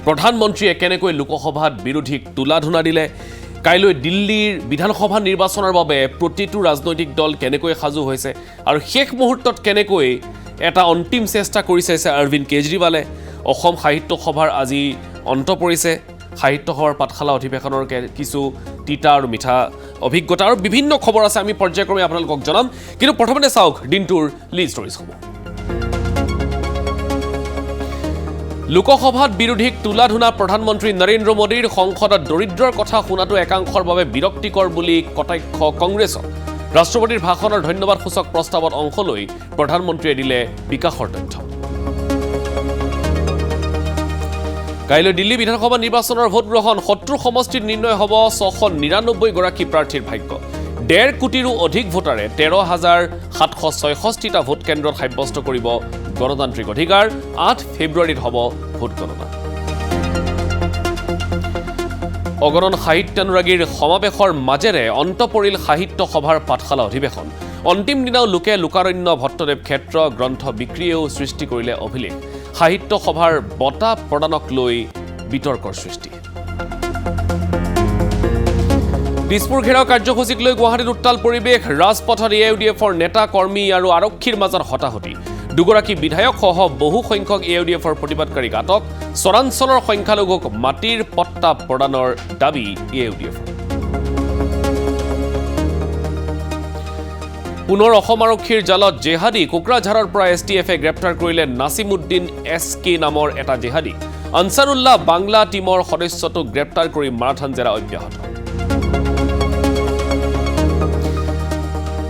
প্ৰধানমন্ত্ৰীয়ে কেনেকৈ লোকসভাত বিৰোধীক তুলাধুনা দিলে, কাইলৈ দিল্লীৰ বিধানসভা নিৰ্বাচনৰ বাবে প্ৰতিটো ৰাজনৈতিক দল কেনেকৈ সাজু হৈছে আৰু শেষ মুহূৰ্তত কেনেকৈ এটা অন্তিম চেষ্টা কৰিছে অৰবিন্দ কেজৰিৱালে। অসম সাহিত্য সভাৰ আজি অন্ত পৰিছে। সাহিত্য সভাৰ পাঠশালা অধিৱেশনৰ কিছু তিতা আৰু মিঠা অভিজ্ঞতা আৰু বিভিন্ন খবৰ আছে, আমি পৰ্যায়ক্ৰমে আপোনালোকক জনাম। কিন্তু প্ৰথমতে চাওক দিনটোৰ লিড ষ্টৰিজসমূহ। লোকসভাত বিৰোধীক তুলাধুনা প্ৰধানমন্ত্ৰী নৰেন্দ্ৰ মোদীৰ। সংসদত দৰিদ্ৰৰ কথা শুনাটো একাংশৰ বাবে বিৰক্তিকৰ বুলি কটাক্ষ কংগ্ৰেছক। ৰাষ্ট্ৰপতিৰ ভাষণৰ ধন্যবাদসূচক প্ৰস্তাৱত অংশ লৈ প্ৰধানমন্ত্ৰীয়ে দিলে বিকাশৰ তথ্য। কাইলৈ দিল্লী বিধানসভা নিৰ্বাচনৰ ভোটগ্ৰহণ। ৭০ সমষ্টিত নিৰ্ণয় হ'ব ৬৯৯ গৰাকী প্ৰাৰ্থীৰ ভাগ্য। ১.৫ কোটিৰো অধিক ভোটাৰে ১৩,৭৬৬টা ভোট কেন্দ্ৰত সাব্যস্ত কৰিব গণতান্ত্ৰিক অধিকাৰ। ৮ ফেব্ৰুৱাৰীত হ'ব ভোট গণনা। অগণন সাহিত্যানুৰাগীৰ সমাৱেশৰ মাজেৰে অন্ত পৰিল সাহিত্য সভাৰ পাঠশালা অধিৱেশন। অন্তিম দিনাও লোকে লোকাৰণ্য ভট্টদেৱ ক্ষেত্ৰ গ্ৰন্থ বিক্ৰীয়েও সৃষ্টি কৰিলে অভিলেখ। সাহিত্য সভাৰ বঁটা প্ৰদানক লৈ বিতৰ্কৰ সৃষ্টি। দিছপুৰ ঘেৰাও কাৰ্যসূচীক লৈ গুৱাহাটীত উত্তাল পৰিৱেশ। ৰাজপথত AUDFৰ নেতা কৰ্মী আৰু আৰক্ষীৰ মাজত হতাহতি। দুগৰাকী বিধায়কসহ বহু সংখ্যক AUDFৰ প্ৰতিবাদকাৰীক আটক। চৰাঞ্চলৰ সংখ্যালঘুক মাটিৰ পট্টা প্ৰদানৰ দাবী AUDFৰ। পুনৰ অসম আৰক্ষীৰ জালত জেহাদী। কোকৰাঝাৰৰ পৰা STFে গ্ৰেপ্তাৰ কৰিলে নাছিমুদ্দিন SK নামৰ এটা জেহাদী। আনচাৰুল্লাহ বাংলা টীমৰ সদস্যটোক গ্ৰেপ্তাৰ কৰি মাৰাথান জেৰা অব্যাহত।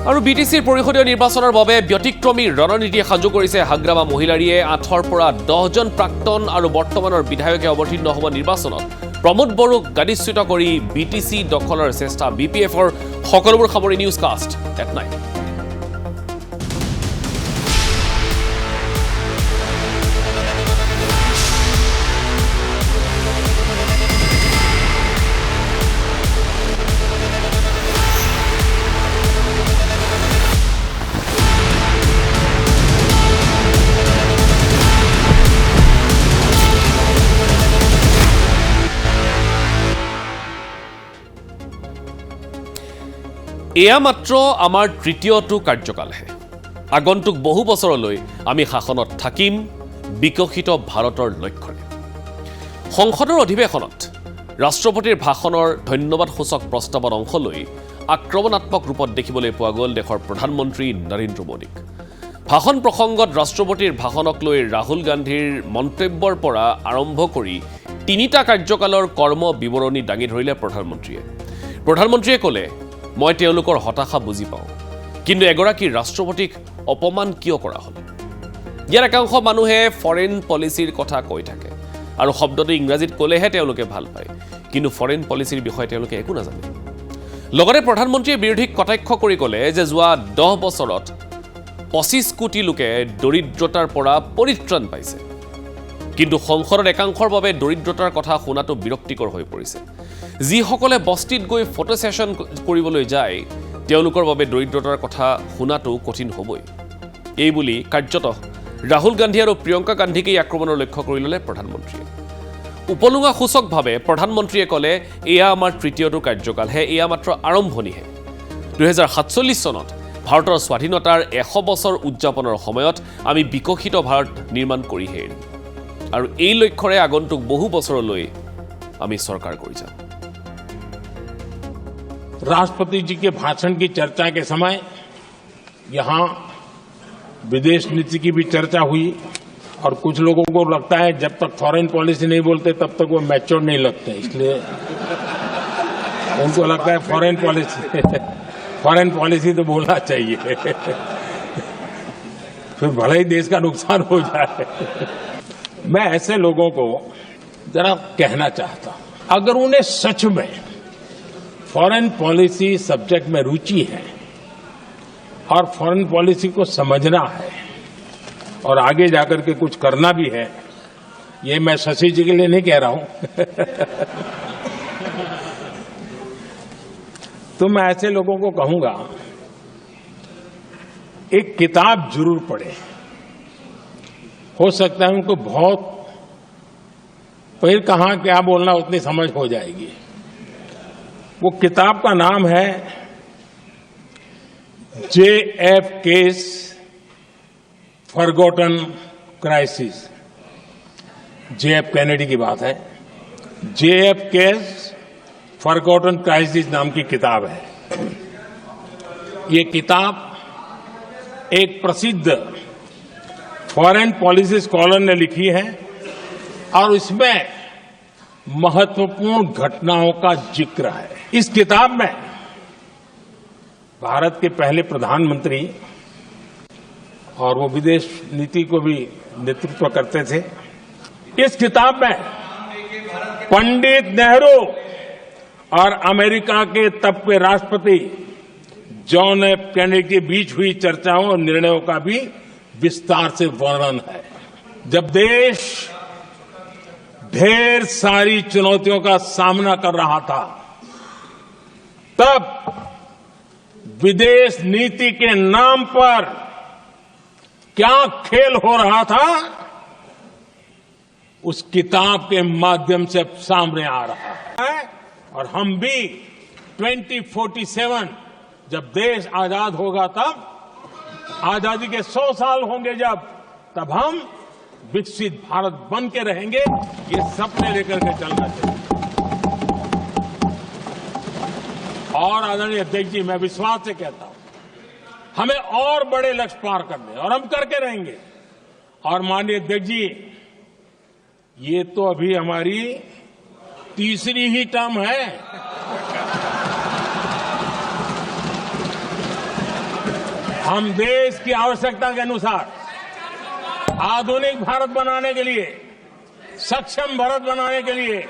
আৰু BTCৰ পৰিষদীয় নিৰ্বাচনৰ বাবে ব্যতিক্ৰমী ৰণনীতি সাজু কৰিছে হাগ্ৰামা মহিলাৰীয়ে। 8ৰ পৰা 10জন প্ৰাক্তন আৰু বৰ্তমানৰ বিধায়কে অৱতীৰ্ণ হ'ব নিৰ্বাচনত। প্ৰমোদ বড়োক গাদীচ্যুত কৰি BTC দখলৰ চেষ্টা BPFৰ। সকলোবোৰ সামৰি নিউজ কাষ্ট এট 9। এয়া মাত্ৰ আমাৰ তৃতীয়টো কাৰ্যকালহে। আগন্তুক বহু বছৰলৈ আমি শাসনত থাকিম বিকশিত ভাৰতৰ লক্ষ্যৰে। সংসদৰ অধিৱেশনত ৰাষ্ট্ৰপতিৰ ভাষণৰ ধন্যবাদসূচক প্ৰস্তাৱত অংশ লৈ আক্ৰমণাত্মক ৰূপত দেখিবলৈ পোৱা গ'ল দেশৰ প্ৰধানমন্ত্ৰী নৰেন্দ্ৰ মোদীক। ভাষণ প্ৰসংগত ৰাষ্ট্ৰপতিৰ ভাষণক লৈ ৰাহুল গান্ধীৰ মন্তব্যৰ পৰা আৰম্ভ কৰি 3টা কাৰ্যকালৰ কৰ্ম বিৱৰণী দাঙি ধৰিলে প্ৰধানমন্ত্ৰীয়ে। প্ৰধানমন্ত্ৰীয়ে ক'লে, মই তেওঁলোকৰ হতাশা বুজি পাওঁ, কিন্তু এগৰাকী ৰাষ্ট্ৰপতিক অপমান কিয় কৰা হ'ল? ইয়াৰ একাংশ মানুহে ফৰেইন পলিচিৰ কথা কৈ থাকে আৰু শব্দটো ইংৰাজীত ক'লেহে তেওঁলোকে ভাল পায়, কিন্তু ফৰেইন পলিচিৰ বিষয়ে তেওঁলোকে একো নাজানে। লগতে প্ৰধানমন্ত্ৰীয়ে বিৰোধীক কটাক্ষ কৰি ক'লে যে যোৱা 10 বছৰত 25 কোটি লোকে দৰিদ্ৰতাৰ পৰা পৰিত্ৰাণ পাইছে, কিন্তু সংসদত একাংশৰ বাবে দৰিদ্ৰতাৰ কথা শুনাটো বিৰক্তিকৰ হৈ পৰিছে। যিসকলে বস্তিত গৈ ফটো ছেছন কৰিবলৈ যায় তেওঁলোকৰ বাবে দৰিদ্ৰতাৰ কথা শুনাটো কঠিন হ'বই। এই বুলি কাৰ্যত ৰাহুল গান্ধী আৰু প্ৰিয়ংকা গান্ধীকেই আক্ৰমণৰ লক্ষ্য কৰি ল'লে প্ৰধানমন্ত্ৰীয়ে। উপলুঙা সূচকভাৱে প্ৰধানমন্ত্ৰীয়ে ক'লে, এয়া আমাৰ তৃতীয়টো কাৰ্যকালহে, এয়া মাত্ৰ আৰম্ভণিহে। 2047 চনত ভাৰতৰ স্বাধীনতাৰ 100 বছৰ উদযাপনৰ সময়ত আমি বিকশিত ভাৰত নিৰ্মাণ কৰিহে এৰিম আৰু এই লক্ষ্যৰে আগন্তুক বহু বছৰলৈ আমি চৰকাৰ কৰি যাম। राष्ट्रपति जी के भाषण की चर्चा के समय यहां विदेश नीति की भी चर्चा हुई और कुछ लोगों को लगता है जब तक फॉरेन पॉलिसी नहीं बोलते तब तक वो मैच्योर नहीं लगते, इसलिए उनको लगता है फॉरेन पॉलिसी तो बोलना चाहिए फिर भले ही देश का नुकसान हो जाए। मैं ऐसे लोगों को जरा कहना चाहता हूं, अगर उन्हें सच में फॉरेन पॉलिसी सब्जेक्ट में रुचि है और फॉरेन पॉलिसी को समझना है और आगे जाकर के कुछ करना भी है, ये मैं शशि जी के लिए नहीं कह रहा हूं तो मैं ऐसे लोगों को कहूंगा, एक किताब जरूर पढ़े। हो सकता है उनको बहुत फिर कहाँ क्या बोलना उतनी समझ हो जाएगी। वो किताब का नाम है JFK's forgotten crisis. JF Kennedy की बात है। JFK's फॉरगॉटन क्राइसिस नाम की किताब है। ये किताब एक प्रसिद्ध फॉरेन पॉलिसी स्कॉलर ने लिखी है और इसमें महत्वपूर्ण घटनाओं का जिक्र है। इस किताब में भारत के पहले प्रधानमंत्री और वो विदेश नीति को भी नेतृत्व करते थे। इस किताब में पंडित नेहरू और अमेरिका के तब के राष्ट्रपति जॉन एफ कैनेडी के बीच हुई चर्चाओं और निर्णयों का भी विस्तार से वर्णन है। जब देश ढेर सारी चुनौतियों का सामना कर रहा था, तब विदेश नीति के नाम पर क्या खेल हो रहा था, उस किताब के माध्यम से अब सामने आ रहा है। और हम भी 2047 जब देश आजाद होगा, तब आजादी के 100 साल होंगे तब हम विकसित भारत बन के रहेंगे। ये सपने लेकर के चलना चाहिए। और आदरणीय अध्यक्ष जी, मैं विश्वास से कहता हूं, हमें और बड़े लक्ष्य पार करने, और हम करके रहेंगे। और माननीय अध्यक्ष जी, ये तो अभी हमारी तीसरी ही टर्म है। हम देश की आवश्यकता के अनुसार आधुनिक भारत बनाने के लिए, सक्षम भारत बनाने के लिए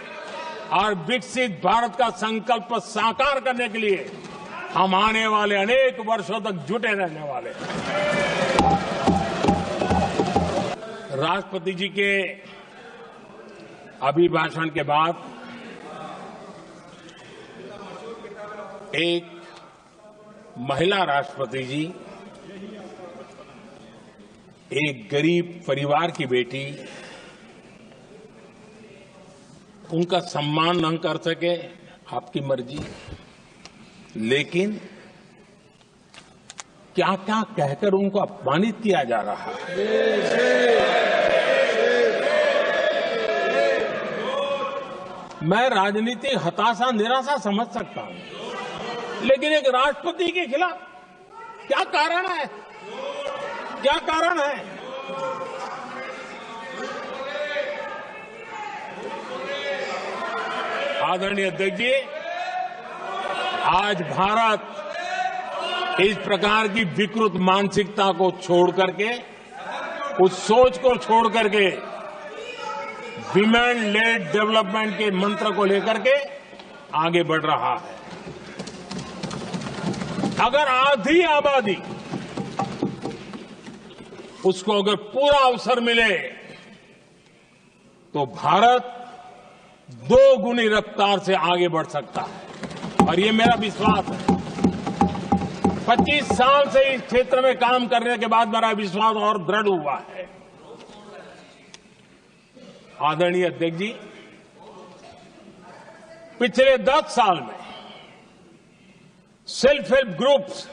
और विकसित भारत का संकल्प साकार करने के लिए हम आने वाले अनेक वर्षों तक जुटे रहने वाले हैं। राष्ट्रपति जी के अभिभाषण के बाद एक महिला राष्ट्रपति जी, एक गरीब परिवार की बेटी, उनका सम्मान न कर सके, आपकी मर्जी, लेकिन क्या क्या कहकर उनको अपमानित किया जा रहा है। मैं राजनीतिक हताशा निराशा समझ सकता हूं, लेकिन एक राष्ट्रपति के खिलाफ क्या कारण है? क्या कारण है? आदरणीय अध्यक्ष जी, आज भारत इस प्रकार की विकृत मानसिकता को छोड़ करके, उस सोच को छोड़ करके विमेन लेड डेवलपमेंट के मंत्र को लेकर के आगे बढ़ रहा है। अगर आधी आबादी उसको अगर पूरा अवसर मिले तो भारत 2 गुनी रफ्तार से आगे बढ़ सकता है। और ये मेरा विश्वास है। 25 साल से इस क्षेत्र में काम करने के बाद मेरा विश्वास और दृढ़ हुआ है। आदरणीय अध्यक्ष जी, पिछले 10 साल में सेल्फ हेल्प ग्रुप्स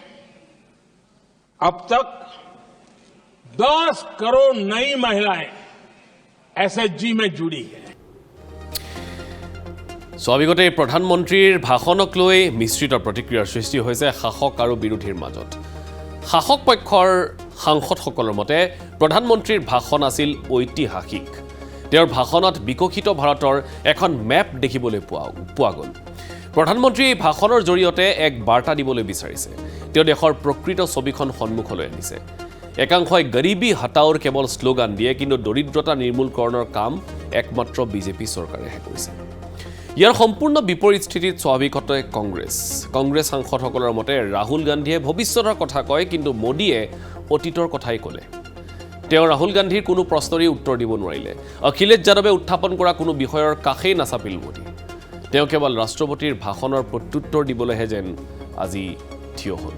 अब तक 10 करोड़ नई महिलाएं एसएचजी में जुड़ी है। স্বাভাৱিকতে প্ৰধানমন্ত্ৰীৰ ভাষণক লৈ মিশ্ৰিত প্ৰতিক্ৰিয়াৰ সৃষ্টি হৈছে শাসক আৰু বিৰোধীৰ মাজত। শাসক পক্ষৰ সাংসদসকলৰ মতে প্ৰধানমন্ত্ৰীৰ ভাষণ আছিল ঐতিহাসিক। তেওঁৰ ভাষণত বিকশিত ভাৰতৰ এখন মেপ দেখিবলৈ পোৱা গ'ল। প্ৰধানমন্ত্ৰীয়ে এই ভাষণৰ জৰিয়তে এক বাৰ্তা দিবলৈ বিচাৰিছে। তেওঁ দেশৰ প্ৰকৃত ছবিখন সন্মুখলৈ আনিছে। একাংশই গৰীবী হটাওৰ কেৱল শ্লোগান দিয়ে, কিন্তু দৰিদ্ৰতা নিৰ্মূলকৰণৰ কাম একমাত্ৰ বিজেপি চৰকাৰেহে কৰিছে। ইয়াৰ সম্পূৰ্ণ বিপৰীত স্থিতিত স্বাভাৱিকতে কংগ্ৰেছ সাংসদসকলৰ মতে ৰাহুল গান্ধীয়ে ভৱিষ্যতৰ কথা কয়, কিন্তু মোদীয়ে অতীতৰ কথাই ক'লে। তেওঁ ৰাহুল গান্ধীৰ কোনো প্ৰশ্নৰেই উত্তৰ দিব নোৱাৰিলে। অখিলেশ যাদৱে উত্থাপন কৰা কোনো বিষয়ৰ কাষেই নাচাপিল মোদী। তেওঁ কেৱল ৰাষ্ট্ৰপতিৰ ভাষণৰ প্ৰত্যুত্তৰ দিবলৈহে যেন আজি থিয় হ'ল।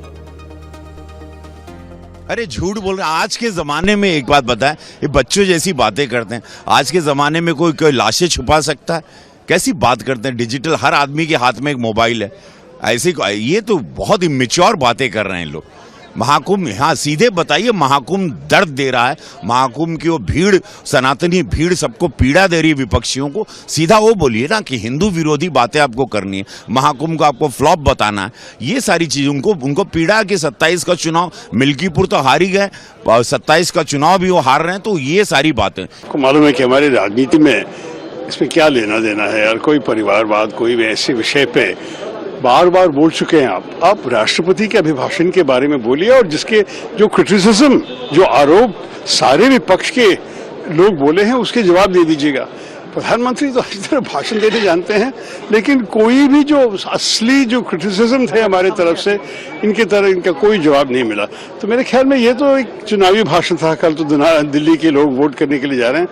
अरे झूठ बोल रहे हैं। आज के ज़माने में एक बात बताएं, ये बच्चों जैसी बातें करते हैं। आज के ज़माने में कोई लाशें छुपा सकता है? कैसी बात करते हैं? डिजिटल हर आदमी के हाथ में एक मोबाइल है। ऐसे ये तो बहुत ही मैच्योर बातें कर रहे हैं लोग। महाकुंभ, हाँ सीधे बताइए, महाकुंभ दर्द दे रहा है। महाकुंभ की वो भीड़, सनातनी भीड़ सबको पीड़ा दे रही है, विपक्षियों को। सीधा वो बोलिए ना कि हिंदू विरोधी बातें आपको करनी है, महाकुंभ को आपको फ्लॉप बताना है। ये सारी चीज़ उनको पीड़ा कि 27 का चुनाव, मिल्कीपुर तो हार ही गए, 27 का चुनाव भी वो हार रहे हैं। तो ये सारी बातें को मालूम है कि हमारी राजनीति में इसमें क्या लेना देना है, और कोई परिवारवाद, कोई ऐसे विषय पे बार बार बोल चुके हैं आप राष्ट्रपति के अभिभाषण के बारे में बोलिए, और जिसके जो क्रिटिसिज्म, जो आरोप सारे विपक्ष के लोग बोले हैं, उसके जवाब दे दीजिएगा। प्रधानमंत्री तो इस तरह भाषण देने जानते हैं, लेकिन कोई भी जो असली जो क्रिटिसिज्म थे हमारे तरफ से, इनका कोई जवाब नहीं मिला। तो मेरे ख्याल में ये तो एक चुनावी भाषण था। कल तो दिल्ली के लोग वोट करने के लिए जा रहे हैं,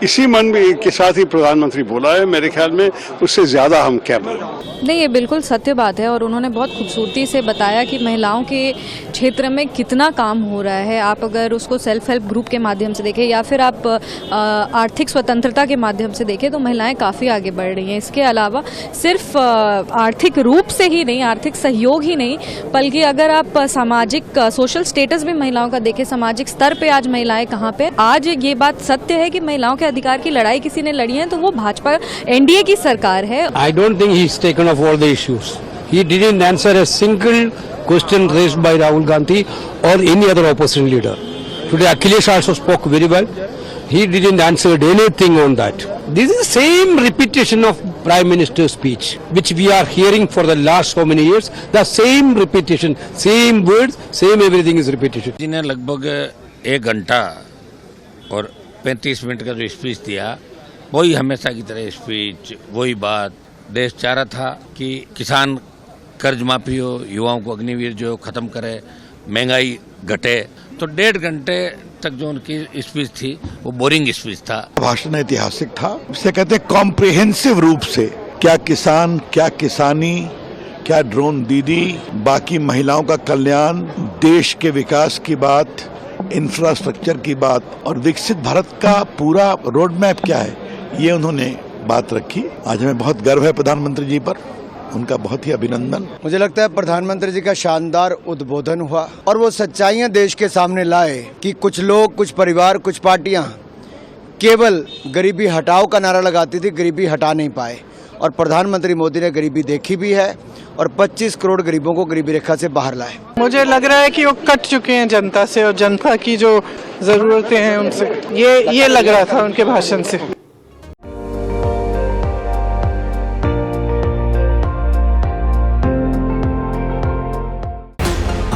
इसी मन में के साथ ही प्रधानमंत्री बोला है। मेरे ख्याल में उससे ज्यादा हम क्या बोलें। नहीं, ये बिल्कुल सत्य बात है, और उन्होंने बहुत खूबसूरती से बताया कि महिलाओं के क्षेत्र में कितना काम हो रहा है। आप अगर उसको सेल्फ हेल्प ग्रुप के माध्यम से देखें, या फिर आप आर्थिक स्वतंत्रता के माध्यम से देखें, तो महिलाएं काफ़ी आगे बढ़ रही हैं। इसके अलावा सिर्फ आर्थिक रूप से ही नहीं, आर्थिक सहयोग ही नहीं, बल्कि अगर आप सामाजिक सोशल स्टेटस भी महिलाओं का देखें, सामाजिक स्तर पे आज महिलाएं कहाँ पे। आज ये बात सत्य है कि महिलाओं के अधिकार की लड़ाई किसी ने लड़ी है तो वो भाजपा एनडीए की सरकार है। I don't think he's taken off all the issues. He didn't answer a single question raised by Rahul Gandhi or any other opposition leader. Today Akhilesh also spoke very well. He didn't answer anything on that. This is the same repetition of Prime Minister's speech, which we are hearing for the last so many years. The same repetition, same words, same everything is repetition. जी ने लगभग 1 घंटा और 35 minute का जो speech दिया, वही हमेशा की तरह स्पीच, वही बात। देश चाह रहा था कि किसान कर्ज माफी हो, युवाओं को अग्निवीर जो खत्म करे, महंगाई घटे। तो 1.5 घंटे तक जो उनकी स्पीच थी वो बोरिंग स्पीच था। भाषण ऐतिहासिक था। इसे कहते हैं कॉम्प्रिहेंसिव रूप से, क्या किसान, क्या किसानी, क्या ड्रोन दीदी, बाकी महिलाओं का कल्याण, देश के विकास की बात, इंफ्रास्ट्रक्चर की बात, और विकसित भारत का पूरा रोड मैप क्या है, ये उन्होंने बात रखी। आज हमें बहुत गर्व है प्रधानमंत्री जी पर, उनका बहुत ही अभिनंदन। मुझे लगता है प्रधानमंत्री जी का शानदार उद्बोधन हुआ, और वो सच्चाइयां देश के सामने लाए कि कुछ लोग, कुछ परिवार, कुछ पार्टियां केवल गरीबी हटाओ का नारा लगाती थी, गरीबी हटा नहीं पाए। और प्रधानमंत्री मोदी ने गरीबी देखी भी है, और 25 करोड़ गरीबों को गरीबी रेखा से बाहर लाए। मुझे लग रहा है कि वो कट चुके हैं जनता से, और जनता की जो जरूरतें हैं उनसे, ये लग रहा था उनके भाषण से।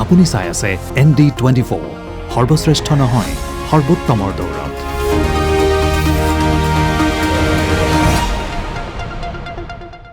আপুনি চাই আছে ND24, সৰ্বশ্ৰেষ্ঠ নহয়, সৰ্বোত্তমৰ দৌৰত।